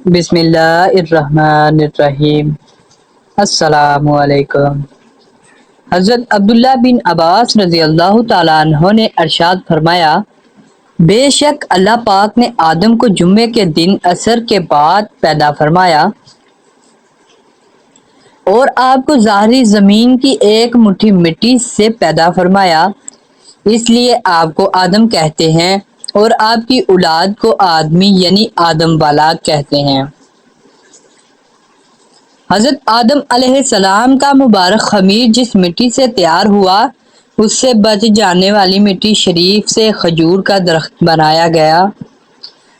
بسم اللہ الرحمن الرحیم۔ السلام علیکم۔ حضرت عبداللہ بن عباس رضی اللہ تعالیٰ عنہ نے ارشاد فرمایا، بے شک اللہ پاک نے آدم کو جمعے کے دن عصر کے بعد پیدا فرمایا اور آپ کو ظاہری زمین کی ایک مٹھی مٹی سے پیدا فرمایا، اس لیے آپ کو آدم کہتے ہیں اور آپ کی اولاد کو آدمی یعنی آدم والا کہتے ہیں۔ حضرت آدم علیہ السلام کا مبارک خمیر جس مٹی سے تیار ہوا اس سے بچ جانے والی مٹی شریف سے کھجور کا درخت بنایا گیا،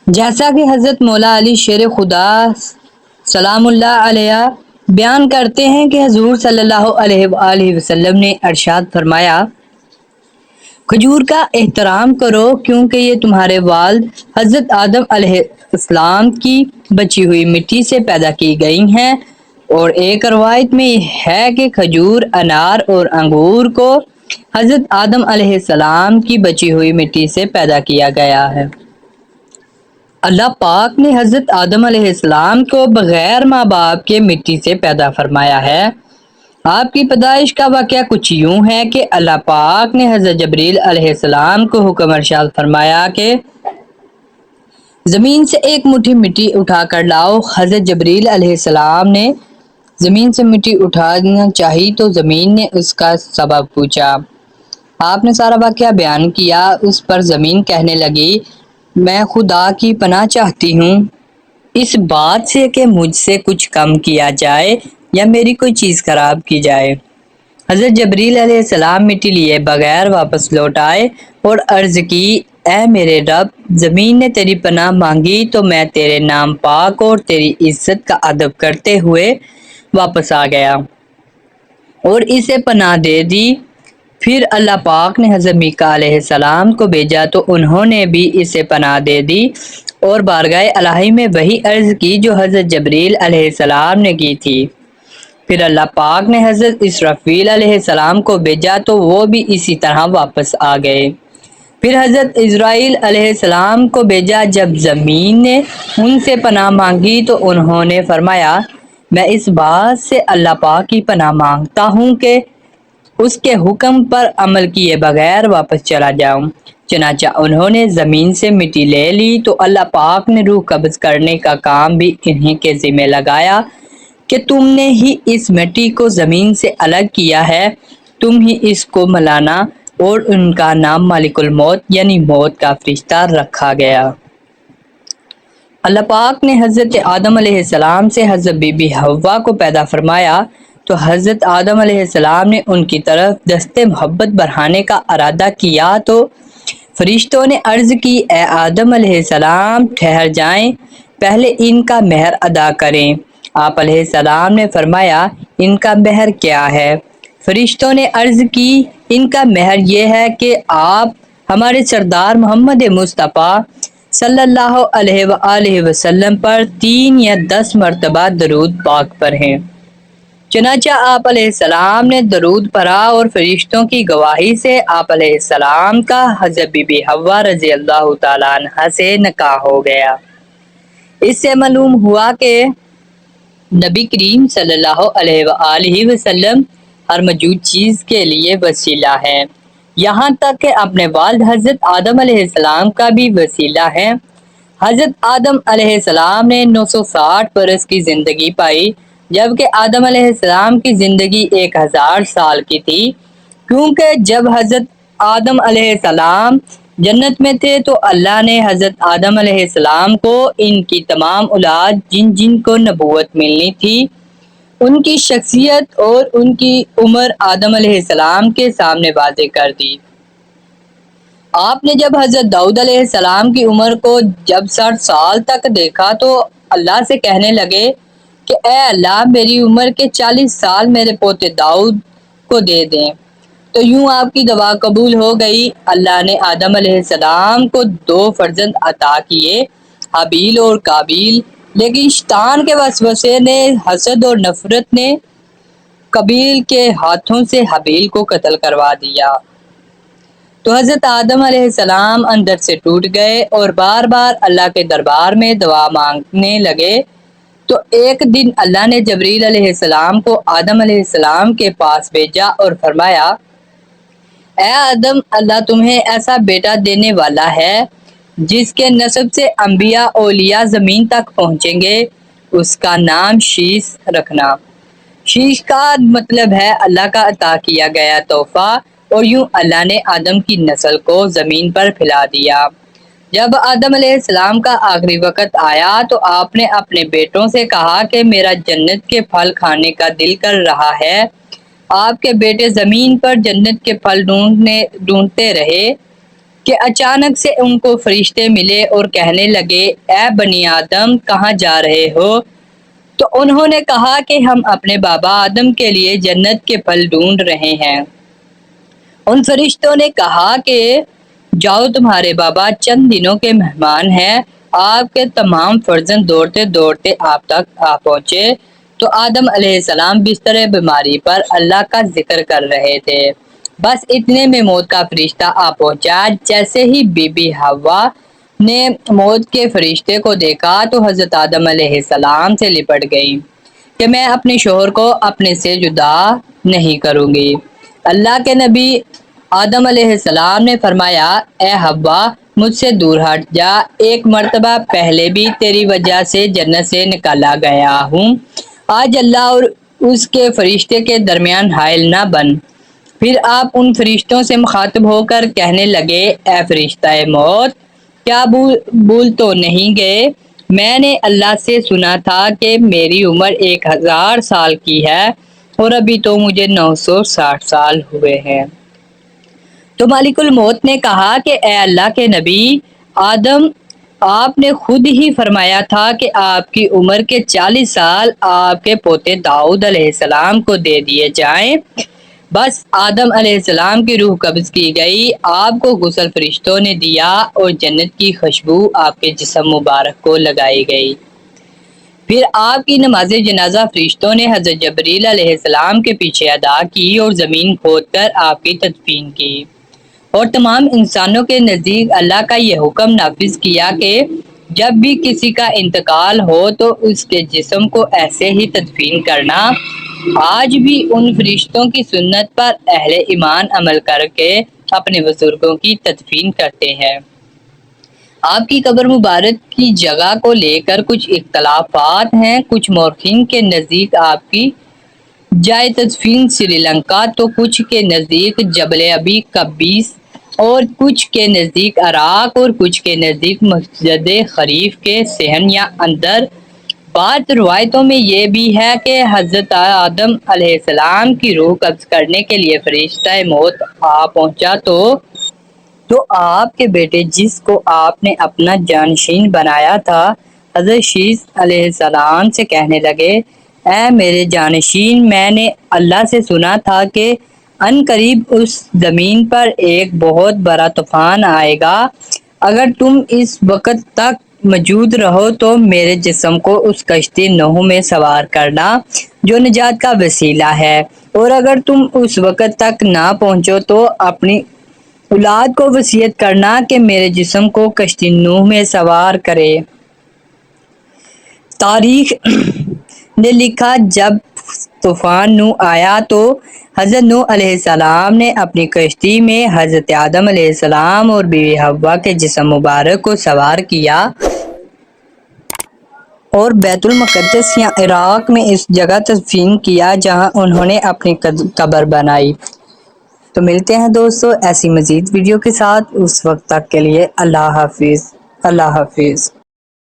جیسا کہ حضرت مولا علی شیر خدا سلام اللہ علیہ بیان کرتے ہیں کہ حضور صلی اللہ علیہ وآلہ وسلم نے ارشاد فرمایا، کھجور کا احترام کرو کیونکہ یہ تمہارے والد حضرت آدم علیہ السلام کی بچی ہوئی مٹی سے پیدا کی گئی ہیں، اور ایک روایت میں یہ ہے کہ کھجور، انار اور انگور کو حضرت آدم علیہ السلام کی بچی ہوئی مٹی سے پیدا کیا گیا ہے۔ اللہ پاک نے حضرت آدم علیہ السلام کو بغیر ماں باپ کے مٹی سے پیدا فرمایا ہے۔ آپ کی پیدائش کا واقعہ کچھ یوں ہے کہ اللہ پاک نے حضرت جبریل علیہ السلام کو حکم ارشاد فرمایا کہ زمین سے ایک مٹھی مٹی اٹھا کر لاؤ۔ حضرت جبریل علیہ السلام نے زمین سے مٹی اٹھانا چاہی تو زمین نے اس کا سبب پوچھا۔ آپ نے سارا واقعہ بیان کیا۔ اس پر زمین کہنے لگی، میں خدا کی پناہ چاہتی ہوں اس بات سے کہ مجھ سے کچھ کم کیا جائے یا میری کوئی چیز خراب کی جائے۔ حضرت جبریل علیہ السلام مٹی لیے بغیر واپس لوٹ آئے اور عرض کی، اے میرے رب، زمین نے تیری پناہ مانگی تو میں تیرے نام پاک اور تیری عزت کا ادب کرتے ہوئے واپس آ گیا اور اسے پناہ دے دی۔ پھر اللہ پاک نے حضرت میکا علیہ السلام کو بھیجا تو انہوں نے بھی اسے پناہ دے دی اور بارگاہ الہی میں وہی عرض کی جو حضرت جبریل علیہ السلام نے کی تھی۔ پھر اللہ پاک نے حضرت اسرافیل علیہ السلام کو بھیجا تو وہ بھی اسی طرح واپس آ گئے۔ پھر حضرت عزرائیل علیہ السلام کو بھیجا۔ جب زمین نے ان سے پناہ مانگی تو انہوں نے فرمایا، میں اس بات سے اللہ پاک کی پناہ مانگتا ہوں کہ اس کے حکم پر عمل کیے بغیر واپس چلا جاؤں۔ چنانچہ انہوں نے زمین سے مٹی لے لی تو اللہ پاک نے روح قبض کرنے کا کام بھی انہی کے ذمہ لگایا کہ تم نے ہی اس مٹی کو زمین سے الگ کیا ہے، تم ہی اس کو ملانا، اور ان کا نام مالک الموت یعنی موت کا فرشتہ رکھا گیا۔ اللہ پاک نے حضرت آدم علیہ السلام سے حضرت بی بی حوا کو پیدا فرمایا تو حضرت آدم علیہ السلام نے ان کی طرف دست محبت بڑھانے کا ارادہ کیا تو فرشتوں نے عرض کی، اے آدم علیہ السلام، ٹھہر جائیں، پہلے ان کا مہر ادا کریں۔ آپ علیہ السلام نے فرمایا، ان کا مہر کیا ہے؟ فرشتوں نے عرض کی، ان کا مہر یہ ہے کہ آپ ہمارے سردار محمد مصطفیٰ صلی اللہ علیہ وآلہ وسلم پر 3 یا 10 مرتبہ درود پاک پڑھیں۔ چنانچہ آپ علیہ السلام نے درود پڑھا اور فرشتوں کی گواہی سے آپ علیہ السلام کا حضرت بی بی حوا رضی اللہ تعالیٰ عنہا سے نکاح ہو گیا۔ اس سے معلوم ہوا کہ نبی کریم صلی اللہ علیہ وآلہ وسلم ہر موجود چیز کے لیے وسیلہ ہے، یہاں تک کہ اپنے والد حضرت آدم علیہ السلام کا بھی وسیلہ ہے۔ حضرت آدم علیہ السلام نے 960 برس کی زندگی پائی، جبکہ آدم علیہ السلام کی زندگی 1000 سال کی تھی، کیونکہ جب حضرت آدم علیہ السلام جنت میں تھے تو اللہ نے حضرت آدم علیہ السلام کو ان کی تمام اولاد جن جن کو نبوت ملنی تھی ان کی شخصیت اور ان کی عمر آدم علیہ السلام کے سامنے واضح کر دی۔ آپ نے جب حضرت داؤد علیہ السلام کی عمر کو جب 60 سال تک دیکھا تو اللہ سے کہنے لگے کہ اے اللہ، میری عمر کے 40 سال میرے پوتے داؤد کو دے دیں، تو یوں آپ کی دعا قبول ہو گئی۔ اللہ نے آدم علیہ السلام کو 2 فرزند عطا کیے، حابیل اور قابیل، لیکن شیطان کے وسوسے نے، حسد اور نفرت نے قابیل کے ہاتھوں سے حابیل کو قتل کروا دیا۔ تو حضرت آدم علیہ السلام اندر سے ٹوٹ گئے اور بار بار اللہ کے دربار میں دعا مانگنے لگے۔ تو ایک دن اللہ نے جبریل علیہ السلام کو آدم علیہ السلام کے پاس بھیجا اور فرمایا، اے آدم، اللہ تمہیں ایسا بیٹا دینے والا ہے جس کے نسب سے انبیاء اولیاء زمین تک پہنچیں گے، اس کا نام شیش رکھنا۔ شیش کا مطلب ہے اللہ کا عطا کیا گیا تحفہ، اور یوں اللہ نے آدم کی نسل کو زمین پر پھیلا دیا۔ جب آدم علیہ السلام کا آخری وقت آیا تو آپ نے اپنے بیٹوں سے کہا کہ میرا جنت کے پھل کھانے کا دل کر رہا ہے۔ آپ کے بیٹے زمین پر جنت کے پھل ڈھونڈتے رہے کہ اچانک سے ان کو فرشتے ملے اور کہنے لگے، اے بنی آدم، کہاں جا رہے ہو؟ تو انہوں نے کہا کہ ہم اپنے بابا آدم کے لیے جنت کے پھل ڈھونڈ رہے ہیں۔ ان فرشتوں نے کہا کہ جاؤ، تمہارے بابا چند دنوں کے مہمان ہیں۔ آپ کے تمام فرزند دوڑتے دوڑتے آپ تک آ پہنچے تو آدم علیہ السلام بستر بیماری پر اللہ کا ذکر کر رہے تھے۔ بس اتنے میں موت کا فرشتہ آ پہنچا۔ جیسے ہی بی بی حوا نے موت کے فرشتے کو دیکھا تو حضرت آدم علیہ السلام سے لپٹ گئی کہ میں اپنے شوہر کو اپنے سے جدا نہیں کروں گی۔ اللہ کے نبی آدم علیہ السلام نے فرمایا، اے حوا، مجھ سے دور ہٹ جا، ایک مرتبہ پہلے بھی تیری وجہ سے جنت سے نکالا گیا ہوں، آج اللہ اور اس کے فرشتے کے درمیان حائل نہ بن۔ پھر آپ ان فرشتوں سے مخاطب ہو کر کہنے لگے، اے فرشتہ موت، کیا بھول تو نہیں گئے؟ میں نے اللہ سے سنا تھا کہ میری عمر 1000 سال کی ہے اور ابھی تو مجھے 960 سال ہوئے ہیں۔ تو مالک الموت نے کہا کہ اے اللہ کے نبی آدم، آپ نے خود ہی فرمایا تھا کہ آپ کی عمر کے 40 سال آپ کے پوتے داؤد علیہ السلام کو دے دیے جائیں۔ بس آدم علیہ السلام کی روح قبض کی گئی، آپ کو غسل فرشتوں نے دیا اور جنت کی خوشبو آپ کے جسم مبارک کو لگائی گئی۔ پھر آپ کی نماز جنازہ فرشتوں نے حضرت جبریل علیہ السلام کے پیچھے ادا کی اور زمین کھود کر آپ کی تدفین کی، اور تمام انسانوں کے نزدیک اللہ کا یہ حکم نافذ کیا کہ جب بھی کسی کا انتقال ہو تو اس کے جسم کو ایسے ہی تدفین کرنا۔ آج بھی ان فرشتوں کی سنت پر اہل ایمان عمل کر کے اپنے بزرگوں کی تدفین کرتے ہیں۔ آپ کی قبر مبارک کی جگہ کو لے کر کچھ اختلافات ہیں۔ کچھ مورخین کے نزدیک آپ کی جائے تدفین سری لنکا، تو کچھ کے نزدیک جبل ابی قبیس، اور کچھ کے نزدیک عراق، اور کچھ کے نزدیک مسجد شریف کے صحن یا اندر۔ بعض روایتوں میں یہ بھی ہے کہ حضرت آدم علیہ السلام کی روح قبض کرنے کے لیے فرشتہ موت آ پہنچا تو آپ کے بیٹے جس کو آپ نے اپنا جانشین بنایا تھا حضرت شیش علیہ السلام سے کہنے لگے، اے میرے جانشین، میں نے اللہ سے سنا تھا کہ ان قریب اس زمین پر ایک بہت بڑا طوفان آئے گا۔ اگر تم اس وقت تک موجود رہو تو میرے جسم کو اس کشتی نوح میں سوار کرنا جو نجات کا وسیلہ ہے، اور اگر تم اس وقت تک نہ پہنچو تو اپنی اولاد کو وصیت کرنا کہ میرے جسم کو کشتی نوح میں سوار کرے۔ تاریخ نے لکھا، جب طوفان نوح آیا تو حضرت نوح علیہ السلام نے اپنی کشتی میں حضرت آدم علیہ السلام اور بیوی حوا کے جسم مبارک کو سوار کیا اور بیت المقدس یا عراق میں اس جگہ تدفین کیا جہاں انہوں نے اپنی قبر بنائی۔ تو ملتے ہیں دوستو ایسی مزید ویڈیو کے ساتھ، اس وقت تک کے لیے اللہ حافظ۔ اللہ حافظ۔